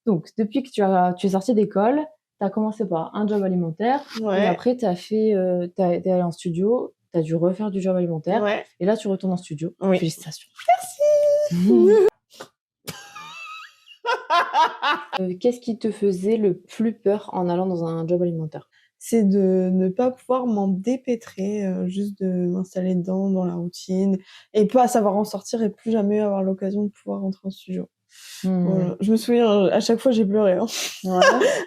Donc, depuis que tu es sortie d'école, tu as commencé par un job alimentaire et Ouais, après, tu as fait, t'es allé en studio, tu as dû refaire du job alimentaire ouais. et là, tu retournes en studio. Oui. Félicitations. Qu'est-ce qui te faisait le plus peur en allant dans un job alimentaire? C'est de ne pas pouvoir m'en dépêtrer, juste de m'installer dedans, dans la routine et pas savoir en sortir et plus jamais avoir l'occasion de pouvoir rentrer en studio. Mmh. Voilà. Je me souviens, à chaque fois, j'ai pleuré, hein. Ouais.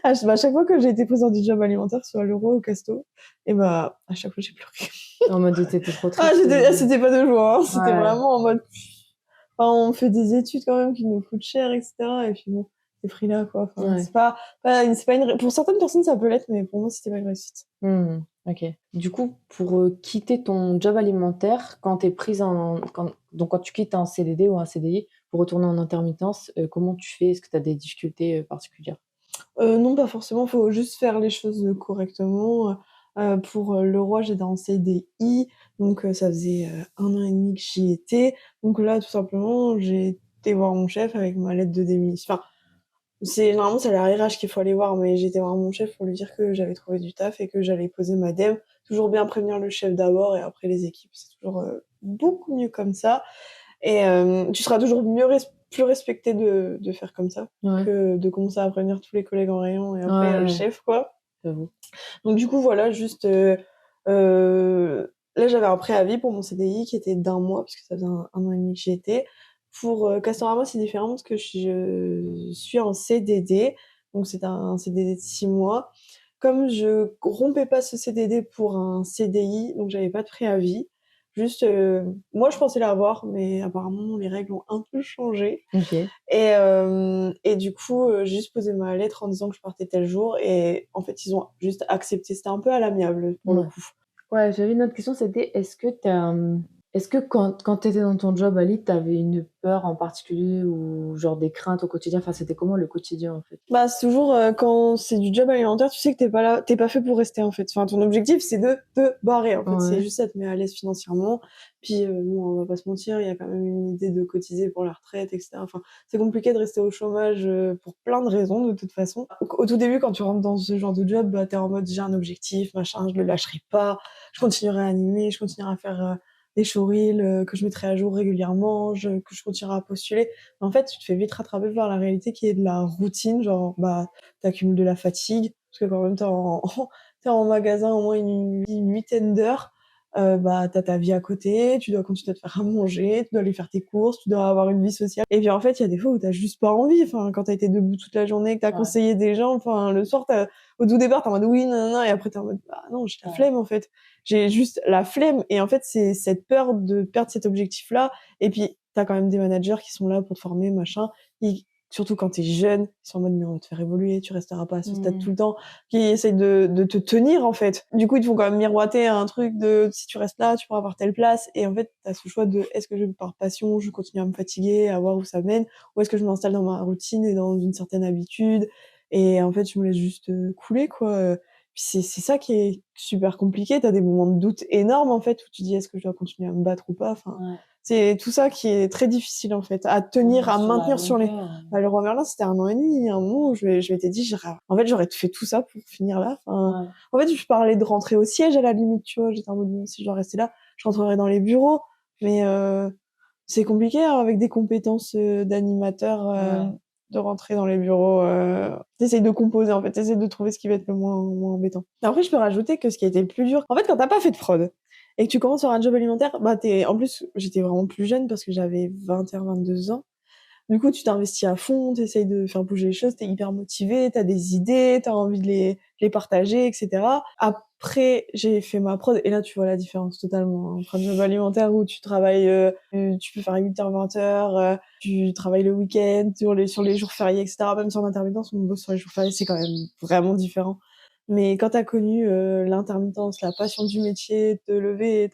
À chaque fois que j'ai été prise dans du job alimentaire, soit à l'Euro ou au Casto, et bah, à chaque fois, j'ai pleuré. En mode, tu étais trop Ah, triste, c'était pas de joie, hein. C'était ouais. vraiment en mode, enfin, on fait des études quand même qui nous coûtent cher, et cetera. Et puis bon, ces prix-là, quoi. Enfin, Ouais. c'est pas pour certaines personnes, ça peut l'être, mais pour moi, c'était pas une réussite. Mmh. OK. Du coup, pour, quitter ton job alimentaire, quand tu es prise en quand tu quittes un CDD ou un CDI pour retourner en intermittence, comment tu fais? Est-ce que tu as des difficultés, particulières? Non, pas forcément, faut juste faire les choses, correctement. Pour, le roi, j'étais en CDI, donc ça faisait, 1 an et demi que j'y étais. Donc là, tout simplement, j'ai été voir mon chef avec ma lettre de démission. Enfin, normalement, c'est la RH qu'il faut aller voir, mais j'ai été voir mon chef pour lui dire que j'avais trouvé du taf et que j'allais poser ma dème. Toujours bien prévenir le chef d'abord et après les équipes. C'est toujours, beaucoup mieux comme ça. Et tu seras toujours plus respecté de faire comme ça Ouais. que de commencer à prévenir tous les collègues en rayon et après le Ouais, chef, quoi. j'avoue. Donc du coup, voilà, juste, là, j'avais un préavis pour mon CDI qui était d'1 mois puisque ça faisait un an et demi que j'y étais. Pour, Castorama, c'est différent parce que je suis en CDD, donc c'est un CDD de 6 mois. Comme je rompais pas ce CDD pour un CDI, donc j'avais pas de préavis. Juste, moi, je pensais l'avoir, mais apparemment les règles ont un peu changé. OK. Et du coup, j'ai juste posé ma lettre en disant que je partais tel jour et en fait, ils ont juste accepté. C'était un peu à l'amiable, pour le Ouais. coup. Ouais, j'avais une autre question, c'était est-ce que quand tu étais dans ton job Ali, tu avais une peur en particulier ou genre des craintes au quotidien? Enfin, c'était comment le quotidien, en fait? Bah, c'est toujours, quand c'est du job alimentaire, tu sais que tu pas fait pour rester, en fait. Enfin, ton objectif, c'est de te barrer, en fait. C'est Ouais. juste ça te met à l'aise financièrement. Puis, bon, on va pas se mentir, il y a quand même une idée de cotiser pour la retraite et cetera. Enfin, c'est compliqué de rester au chômage, pour plein de raisons, de toute façon. Au tout début, quand tu rentres dans ce genre de job, bah, tu en mode: «J'ai un objectif, machin, je le lâcherai pas, je continuerai à animer, je continuerai à faire, des showreels, que je mettrai à jour régulièrement, que je continuerai à postuler». En fait, tu te fais vite rattraper par la réalité qui est de la routine, genre, bah, tu accumules de la fatigue, parce que quand même tu en magasin au moins une huitaine d'heures, bah, tu as ta vie à côté, tu dois continuer à te faire à manger, tu dois aller faire tes courses, tu dois avoir une vie sociale et puis, en fait, il y a des fois où tu juste pas envie, enfin, quand tu été debout toute la journée, que tu Ouais, conseillé des gens, enfin, le soir, au tout départ, tu en mode: «Oui, nin et après tu en mode: «Bah, non, j'ai la ouais. flemme, en fait». J'ai juste la flemme et en fait, c'est cette peur de perdre cet objectif-là et puis, tu as quand même des managers qui sont là pour te former, machin. Ils Surtout quand tu es jeune, ils sont en mode: «Mais on va te faire évoluer, tu resteras pas à ce stade Mmh. tout le temps». Qui essayent de te tenir, en fait. Du coup, ils te font quand même miroiter un truc de: «Si tu restes là, tu pourras avoir telle place» et en fait, tu as ce choix de: «Est-ce que je par passion, je continue à me fatiguer, à voir où ça mène? Ou est-ce que je m'installe dans ma routine et dans une certaine habitude?» Et en fait, je me laisse juste, couler, quoi, puis c'est ça qui est super compliqué. Tu as des moments de doute énormes, en fait, où tu dis: «Est-ce que je dois continuer à me battre ou pas?» Enfin, Ouais. c'est tout ça qui est très difficile, en fait, à tenir, Ouais, à sur la maintenir sur les longueur, bah, le roi Merlin, c'était 1 an et demi. Il y a un moment où je m'étais dit: En fait, j'aurais fait tout ça pour finir là». Enfin, ouais. en fait, je parlais de rentrer au siège à la limite, tu vois? J'étais en mode: «Bon, si je dois rester là, je rentrerai dans les bureaux». Mais c'est compliqué, hein, avec des compétences, d'animateur, Ouais. de rentrer dans les bureaux, tu de composer, en fait, tu de trouver ce qui va être le moins embêtant. Après, je peux rajouter que ce qui a été le plus dur en fait, quand tu pas fait de prod et que tu commences sur un job alimentaire, bah, en plus, j'étais vraiment plus jeune parce que j'avais 21-22 ans. Du coup, tu t'investis à fond, tu essayes de faire bouger les choses, tu es hyper motivé, tu as des idées, tu as envie de les partager et cetera. Après, j'ai fait ma prod et là, tu vois la différence totalement, hein, entre un job alimentaire où tu travailles, tu peux faire 8h-20h, tu travailles le week-end, sur les jours fériés et cetera. Même sur l'intermittence, on bosse sur les jours fériés, c'est quand même vraiment différent. Mais quand tu as connu, l'intermittence, la passion du métier, te lever,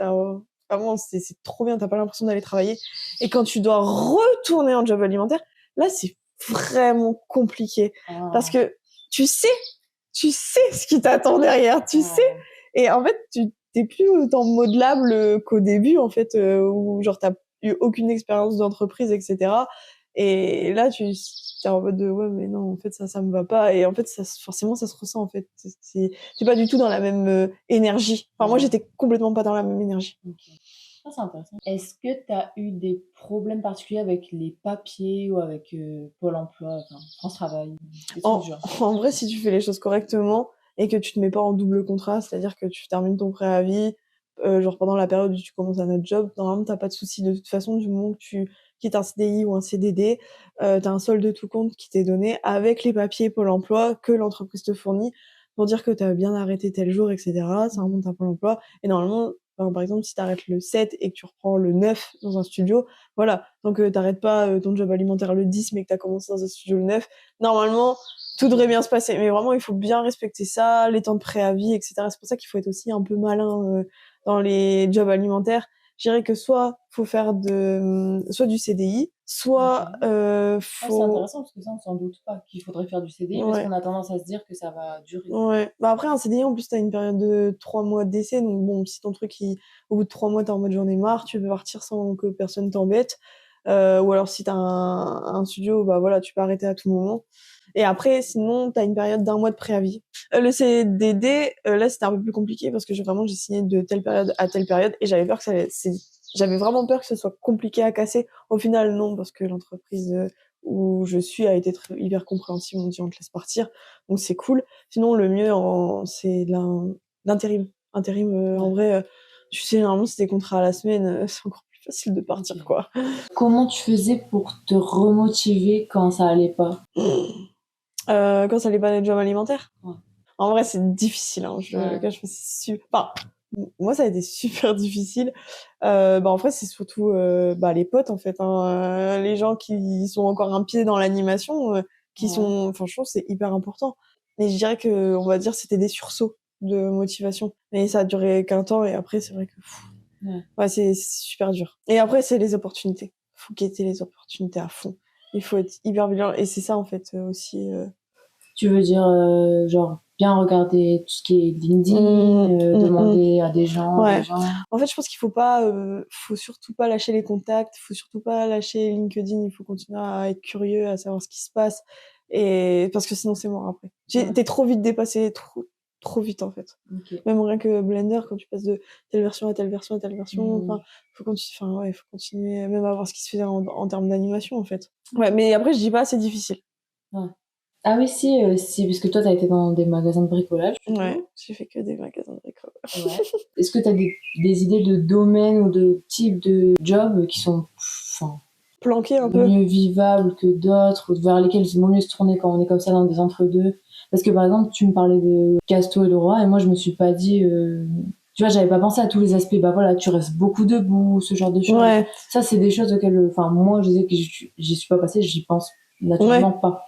vraiment, c'est trop bien, tu pas l'impression d'aller travailler et quand tu dois retourner en job alimentaire, là, c'est vraiment compliqué parce Ah, que tu sais tu sais ce qui t'attend derrière, tu sais ouais. et en fait, tu plus autant modelable, qu'au début, en fait, où genre tu eu aucune expérience d'entreprise et cetera et là, t'es en mode de, ouais, mais non, en fait, ça me va pas. Et en fait, forcément, ça se ressent, en fait. T'es pas du tout dans la même énergie. Enfin, moi, j'étais complètement pas dans la même énergie. Okay. Ah, c'est intéressant. Est-ce que tu as eu des problèmes particuliers avec les papiers ou avec Pôle emploi, enfin, France Travail, des trucs du genre? En vrai, si tu fais les choses correctement et que tu te mets pas en double contrat, c'est-à-dire que tu termines ton préavis, genre pendant la période où tu commences un autre job, normalement, t'as pas de souci. De toute façon, du moment que tu quittes un CDI ou un CDD, tu un solde de tout compte qui t'est donné avec les papiers Pôle emploi que l'entreprise te fournit pour dire que tu as bien arrêté tel jour et cetera. Ça remonte à Pôle emploi et normalement, par exemple, si tu arrêtes le 7 et que tu reprends le 9 dans un studio, voilà, donc tu arrêtes pas, ton job alimentaire le 10 mais que tu as commencé dans un studio le 9, normalement, tout devrait bien se passer. Mais vraiment, il faut bien respecter ça, les temps de préavis, etc. C'est pour ça qu'il faut être aussi un peu malin dans les jobs alimentaires. Je dirais que soit faut faire soit du CDI, soit Okay. Ouais, c'est faut. intéressant parce que ça, on s'en doute pas qu'il faudrait faire du CDI parce Ouais. qu'on a tendance à se dire que ça va durer. Ouais. Bah après un CDI en plus t'as une période de 3 mois d'essai, donc bon, si ton truc au bout de 3 mois t'es en mode j'en ai marre, tu peux partir sans que personne t'embête. Ou alors si t'as un studio, bah voilà, tu peux arrêter à tout moment. Et après, sinon, t'as une période d'1 mois de préavis. Le CDD, là, c'était un peu plus compliqué parce que j'ai signé de telle période à telle période et j'avais peur que j'avais vraiment peur que ce soit compliqué à casser. Au final, non, parce que l'entreprise où je suis a été hyper compréhensive. On dit on te laisse partir, donc c'est cool. Sinon, le mieux, c'est l'intérim. Intérim, en vrai, tu sais, normalement, c'est des contrats à la semaine, c'est encore plus facile de partir, Okay. quoi. Comment tu faisais pour te remotiver quand ça allait pas? Quand ça allait pas les jobs alimentaires? Ouais. En vrai, c'est difficile, hein, je le Ouais. cache pas, enfin, moi, ça a été super difficile. En vrai, c'est surtout, les potes, en fait, hein, les gens qui sont encore un pied dans l'animation, qui Ouais. sont franchement, c'est hyper important. Mais je dirais on va dire, c'était des sursauts de motivation. Mais ça a duré qu'un temps et après, c'est vrai que Ouais. ouais, c'est super dur. Et après, c'est les opportunités. Faut guetter les opportunités à fond. Il faut être hyper vigilant et c'est ça, en fait, aussi, Tu veux dire, genre bien regarder tout ce qui est LinkedIn, Mmh. demander à des gens, les Ouais. gens? En fait, je pense qu'il faut surtout pas lâcher les contacts, faut surtout pas lâcher LinkedIn, il faut continuer à être curieux, à savoir ce qui se passe et parce que sinon c'est mort après. Ouais. T'es trop vite dépassé, trop vite en fait. OK. Même rien que Blender, quand tu passes de telle version à telle version à telle version, Mmh. faut continuer même à voir ce qui se fait en termes d'animation en fait. Ouais, mais après je dis pas c'est difficile. Ouais. Ah oui, si, parce que toi, tu as été dans des magasins de bricolage Ouais, plutôt? j'ai fait que des magasins de brico. Ouais. Est-ce que tu as des idées de domaines ou de types de jobs qui sont, enfin, Planqué un peu. mieux vivables que d'autres, ou vers lesquels il vaut mieux se tourner quand on est comme ça dans des entre-deux? Parce que, par exemple, tu me parlais de Casto et Leroy et moi, je me suis pas dit, tu vois, j'avais pas pensé à tous les aspects. Bah voilà, tu restes beaucoup debout, ce genre de choses. Ouais. Ça, c'est des choses auxquelles, enfin, moi, je disais que j'y suis pas passée, j'y pense naturellement Ouais. pas.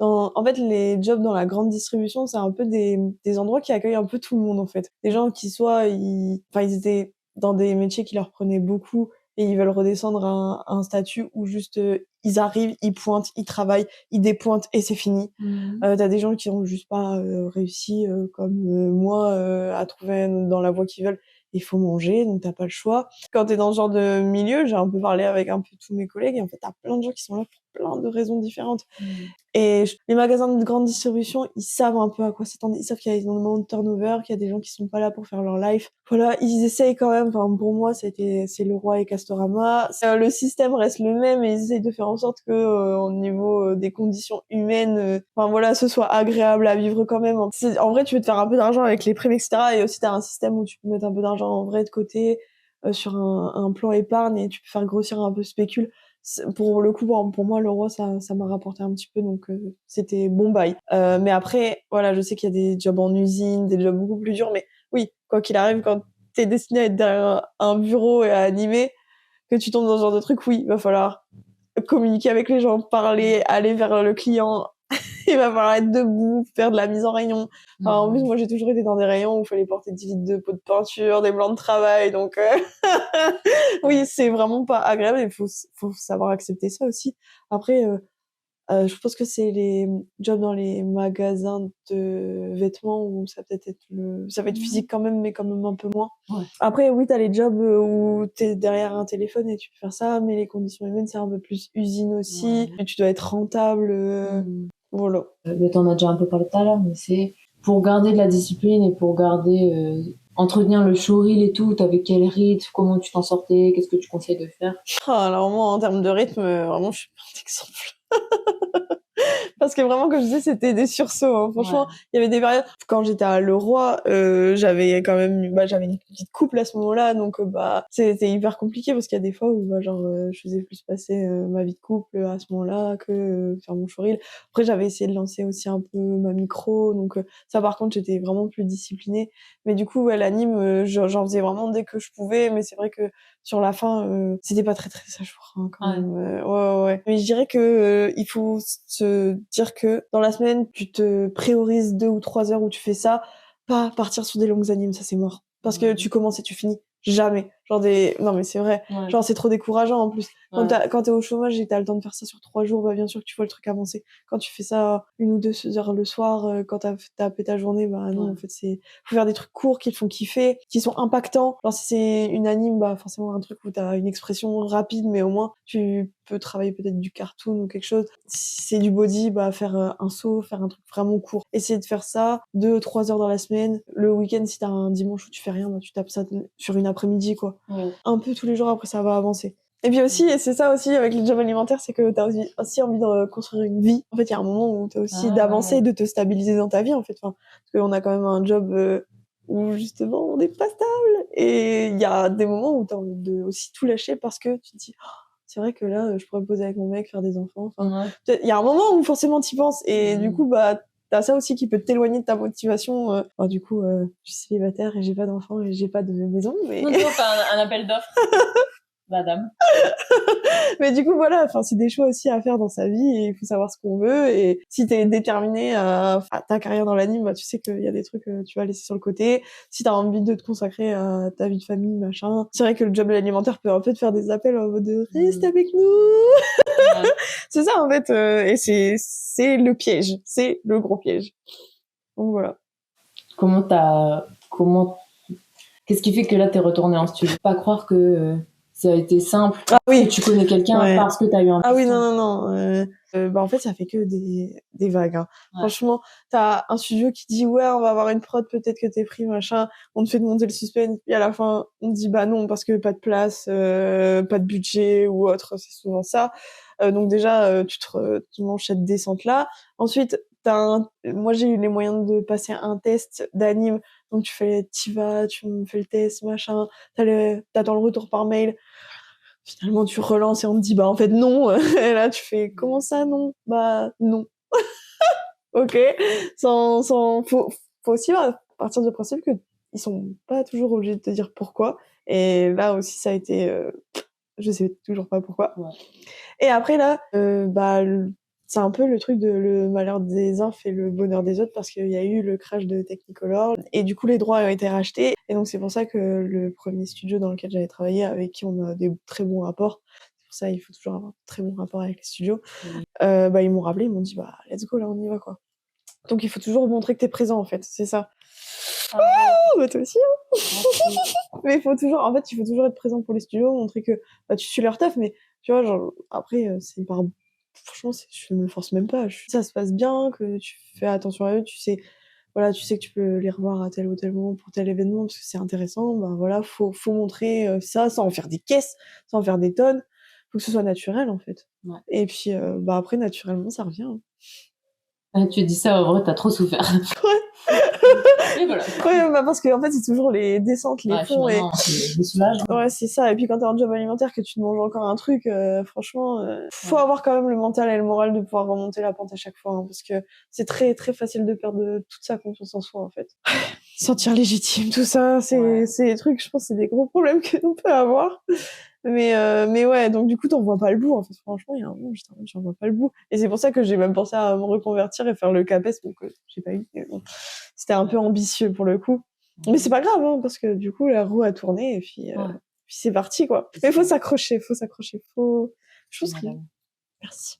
En fait, les jobs dans la grande distribution, c'est un peu des endroits qui accueillent un peu tout le monde, en fait. Des gens qui ils étaient dans des métiers qui leur prenaient beaucoup et ils veulent redescendre à un statut où juste, ils arrivent, ils pointent, ils travaillent, ils dépointent et c'est fini. Tu des gens qui ont juste pas, réussi, comme, moi, à trouver dans la voie qu'ils veulent. Il faut manger, donc t'as pas le choix. Quand t'es dans ce genre de milieu, j'ai un peu parlé avec un peu tous mes collègues et en fait, t'as plein de gens qui sont là pour plein de raisons différentes. Et les magasins de grande distribution, ils savent un peu à quoi s'attendre. Ils savent qu'il y a énormément de turnover, qu'il y a des gens qui sont pas là pour faire leur life. Voilà, ils essayent quand même. Enfin, pour moi, c'est Leroy et Castorama. Le système reste le même et ils essayent de faire en sorte que, au niveau des conditions humaines, enfin voilà, ce soit agréable à vivre quand même. En vrai, tu veux te faire un peu d'argent avec les primes, etc. Et aussi, t'as un système où tu peux mettre un peu d'argent en vrai de côté sur un plan épargne et tu peux faire grossir un peu spécule. Pour le coup, pour moi, l'euro, ça m'a rapporté un petit peu, donc c'était bon bail. Mais après, voilà, je sais qu'il y a des jobs en usine, des jobs beaucoup plus durs, mais oui, quoi qu'il arrive, quand t'es destiné à être derrière un bureau et à animer, que tu tombes dans ce genre de truc, oui, il va falloir communiquer avec les gens, parler, aller vers le client. Il va falloir être debout, faire de la mise en rayon. Enfin, en plus, moi, j'ai toujours été dans des rayons où il fallait porter 10 litres de pots de peinture, des blancs de travail, donc oui, c'est vraiment pas agréable. Il faut savoir accepter ça aussi. Après, Je pense que c'est les jobs dans les magasins de vêtements où ça peut être ça va être physique quand même, mais quand même un peu moins. Ouais. Après, oui, t'as les jobs où t'es derrière un téléphone et tu peux faire ça, mais les conditions humaines, c'est un peu plus usine aussi. Et tu dois être rentable. Voilà. T'en as déjà un peu parlé tout à l'heure, mais c'est pour garder de la discipline et pour garder entretenir le showreel et tout, t'avais quel rythme, comment tu t'en sortais, qu'est-ce que tu conseilles de faire? Alors moi, en termes de rythme, vraiment, je suis pas un exemple. Parce que vraiment, comme je disais, c'était des sursauts. Hein. Franchement, il y avait des périodes. Quand j'étais à Leroy, j'avais quand même, j'avais une petite couple à ce moment-là, donc c'était hyper compliqué parce qu'il y a des fois où je faisais plus passer ma vie de couple à ce moment-là que faire mon showreel. Après, j'avais essayé de lancer aussi un peu ma micro, donc ça, par contre, j'étais vraiment plus disciplinée. Mais du coup, ouais, l'anime, j'en faisais vraiment dès que je pouvais, mais c'est vrai que sur la fin, c'était pas très très à jour hein, quand même. Ouais. Mais je dirais que il faut se dire que dans la semaine, tu te priorises 2 ou 3 heures où tu fais ça, pas partir sur des longues animes, ça c'est mort. Parce que tu commences et tu finis jamais. Non mais c'est vrai. Genre c'est trop décourageant en plus. Quand t'es au chômage et t'as le temps de faire ça sur 3 jours, bien sûr que tu vois le truc avancer. Quand tu fais ça 1 ou 2 heures le soir, quand t'as tapé ta journée, non, en fait faut faire des trucs courts qui te font kiffer, qui sont impactants. Genre si c'est une anime, forcément un truc où t'as une expression rapide, mais au moins tu peux travailler peut-être du cartoon ou quelque chose. Si c'est du body, faire un saut, faire un truc vraiment court. Essayer de faire ça 2-3 heures dans la semaine. Le week-end, si t'as un dimanche où tu fais rien, tu tapes ça sur une après-midi, quoi. Un peu tous les jours, après ça va avancer. Et puis aussi, et c'est ça aussi avec les jobs alimentaires, c'est que t'as aussi envie de construire une vie. En fait, il y a un moment où t'as aussi d'avancer, de te stabiliser dans ta vie, en fait. Parce qu'on a quand même un job où justement on n'est pas stable. Et il y a des moments où t'as envie de aussi tout lâcher parce que tu te dis, c'est vrai que là, je pourrais me poser avec mon mec, faire des enfants. Il y a un moment où forcément t'y penses. Et du coup, t'as ça aussi qui peut t'éloigner de ta motivation. Du coup, je suis célibataire et j'ai pas d'enfants et j'ai pas de maison. Mais... Non, toi, un appel d'offres. Madame. Mais du coup, voilà, c'est des choix aussi à faire dans sa vie et il faut savoir ce qu'on veut. Et si t'es déterminé à ta carrière dans l'anime, tu sais qu'il y a des trucs que tu vas laisser sur le côté. Si t'as envie de te consacrer à ta vie de famille, machin. C'est vrai que le job alimentaire peut un peu te faire des appels en mode reste avec nous. C'est ça, en fait. Et c'est le piège. C'est le gros piège. Donc voilà. Qu'est-ce qui fait que là, t'es retournée en studio? Pas croire que ça a été simple. Oui. Que tu connais quelqu'un parce que t'as eu un... Ah oui, non. En fait, ça fait que des vagues. Hein. Franchement, t'as un studio qui dit ouais, on va avoir une prod, peut-être que t'es pris, machin. On te fait monter le suspense, et à la fin, on te dit non parce que pas de place, pas de budget ou autre. C'est souvent ça. Donc déjà, tu manges cette descente là. Ensuite, moi j'ai eu les moyens de passer un test d'anime. Donc t'y vas, tu me fais le test, machin. T'attends le retour par mail. Finalement, tu relances et on te dit, en fait, non. Et là, tu fais, comment ça, non? Non. Ok. Faut aussi partir du principe que ils sont pas toujours obligés de te dire pourquoi. Et là aussi, ça a été, je sais toujours pas pourquoi. Et après, là, c'est un peu le truc de le malheur des uns fait le bonheur des autres parce qu'il y a eu le crash de Technicolor et du coup les droits ont été rachetés et donc c'est pour ça que le premier studio dans lequel j'avais travaillé avec qui on a des très bons rapports, c'est pour ça il faut toujours avoir de très bons rapports avec les studios, ils m'ont rappelé, ils m'ont dit let's go là on y va quoi. Donc il faut toujours montrer que t'es présent en fait, c'est ça. Toi aussi hein. Mais il faut toujours être présent pour les studios, montrer que tu suis leur taf, mais tu vois genre après c'est par franchement, je me force même pas. Ça se passe bien, que tu fais attention à eux, tu sais que tu peux les revoir à tel ou tel moment pour tel événement parce que c'est intéressant. Faut montrer ça sans en faire des caisses, sans en faire des tonnes. Faut que ce soit naturel en fait. Ouais. Et puis après naturellement ça revient. Tu dis ça, en vrai, t'as trop souffert. Ouais. Et voilà. Ouais, parce que en fait, c'est toujours les descentes, les ponts et les soulages. Ouais, c'est ça. Et puis quand t'es en job alimentaire, que tu te manges encore un truc, franchement, faut avoir quand même le mental et le moral de pouvoir remonter la pente à chaque fois, hein, parce que c'est très très facile de perdre toute sa confiance en soi en fait. Sentir légitime, tout ça, c'est des trucs, je pense, c'est des gros problèmes que l'on peut avoir. Mais ouais, donc du coup, t'en vois pas le bout, en fait. Franchement, il y a un moment, j'en vois pas le bout. Et c'est pour ça que j'ai même pensé à me reconvertir et faire le CAPES, donc j'ai pas eu. Mais bon, c'était un peu ambitieux pour le coup. Mais c'est pas grave, hein, parce que du coup, la roue a tourné et puis c'est parti, quoi. Mais faut s'accrocher. Je pense que... Merci.